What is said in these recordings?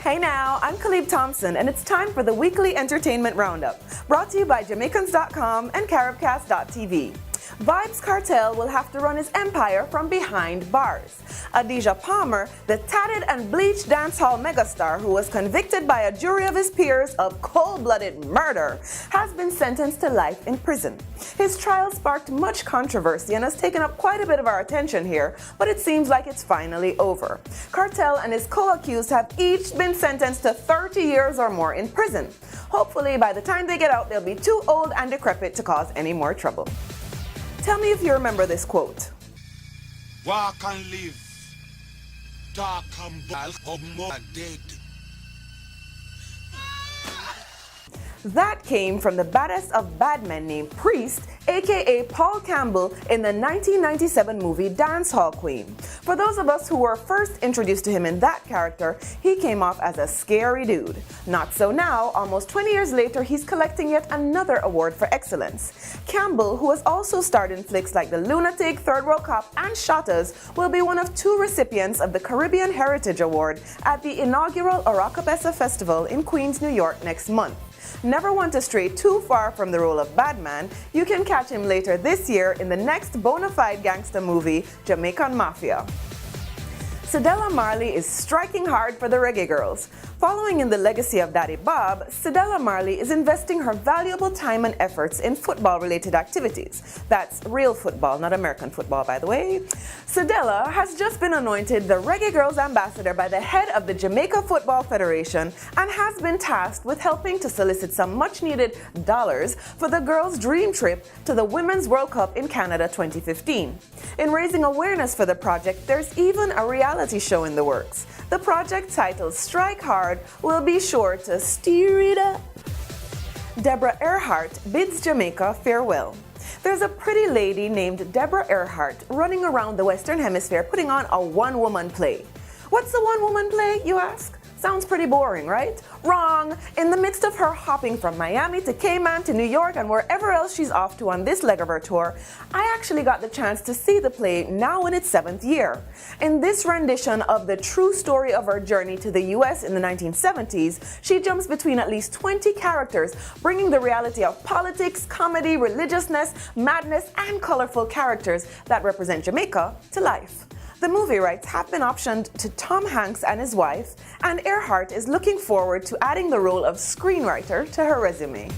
Hey now, I'm Khalib Thompson, and it's time for the weekly entertainment roundup, brought to you by Jamaicans.com and Caribcast.tv. Vybz Kartel will have to run his empire from behind bars. Adidja Palmer, the tatted and bleached dancehall megastar who was convicted by a jury of his peers of cold-blooded murder, has been sentenced to life in prison. His trial sparked much controversy and has taken up quite a bit of our attention here, but it seems like it's finally over. Kartel and his co-accused have each been sentenced to 30 years or more in prison. Hopefully, by the time they get out, they'll be too old and decrepit to cause any more trouble. Tell me if you remember this quote. Walk and live, dark and more dead. That came from the baddest of bad men named Priest, aka Paul Campbell, in the 1997 movie Dancehall Queen. For those of us who were first introduced to him in that character, he came off as a scary dude. Not so now, almost 20 years later, he's collecting yet another award for excellence. Campbell, who has also starred in flicks like The Lunatic, Third World Cop, and Shotters, will be one of 2 recipients of the Caribbean Heritage Award at the inaugural Aracabessa Festival in Queens, New York next month. Never want to stray too far from the role of Badman, you can catch him later this year in the next bona fide gangster movie, Jamaican Mafia. Cedella Marley is striking hard for the Reggae Girls. Following in the legacy of Daddy Bob, Cedella Marley is investing her valuable time and efforts in football-related activities. That's real football, not American football, by the way. Cedella has just been anointed the Reggae Girls ambassador by the head of the Jamaica Football Federation and has been tasked with helping to solicit some much-needed dollars for the girls' dream trip to the Women's World Cup in Canada 2015. In raising awareness for the project, there's even a reality show in the works. The project, titled Strike Hard, will be sure to steer it up. Deborah Earhart bids Jamaica farewell. There's a pretty lady named Deborah Earhart running around the Western Hemisphere putting on a one-woman play. What's a one-woman play, you ask? Sounds pretty boring, right? Wrong! In the midst of her hopping from Miami to Cayman to New York and wherever else she's off to on this leg of her tour, I actually got the chance to see the play now in its 7th year. In this rendition of the true story of her journey to the US in the 1970s, she jumps between at least 20 characters, bringing the reality of politics, comedy, religiousness, madness, and colorful characters that represent Jamaica to life. The movie rights have been optioned to Tom Hanks and his wife, and Earhart is looking forward to adding the role of screenwriter to her resume.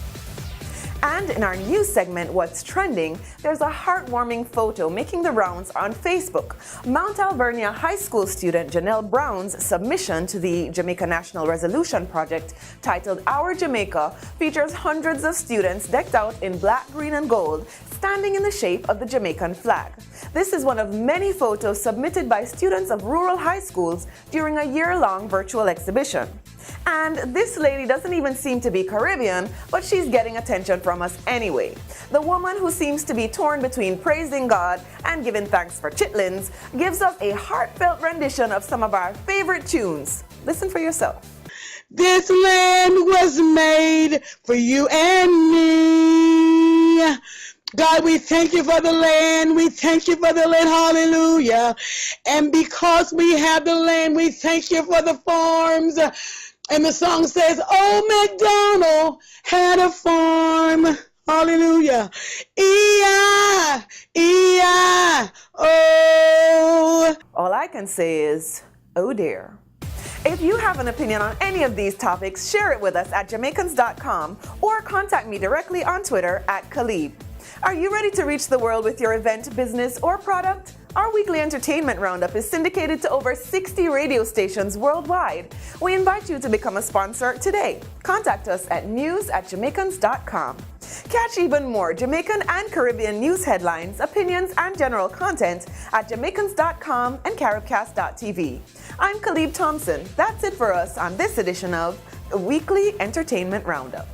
And in our news segment, What's Trending, there's a heartwarming photo making the rounds on Facebook. Mount Alvernia High School student Janelle Brown's submission to the Jamaica National Resolution Project, titled Our Jamaica, features hundreds of students decked out in black, green, and gold, standing in the shape of the Jamaican flag. This is one of many photos submitted by students of rural high schools during a year-long virtual exhibition. And this lady doesn't even seem to be Caribbean, but she's getting attention from us anyway. The woman, who seems to be torn between praising God and giving thanks for chitlins, gives us a heartfelt rendition of some of our favorite tunes. Listen for yourself. This land was made for you and me. God, we thank you for the land. We thank you for the land. Hallelujah. And because we have the land, we thank you for the farms. And the song says, "Oh, MacDonald had a farm." Hallelujah. E-I-E-I-O. All I can say is, oh dear. If you have an opinion on any of these topics, share it with us at Jamaicans.com or contact me directly on Twitter at Khalib. Are you ready to reach the world with your event, business, or product? Our weekly entertainment roundup is syndicated to over 60 radio stations worldwide. We invite you to become a sponsor today. Contact us at news@Jamaicans.com. Catch even more Jamaican and Caribbean news headlines, opinions, and general content at Jamaicans.com and Caribcast.tv. I'm Khalib Thompson. That's it for us on this edition of the Weekly Entertainment Roundup.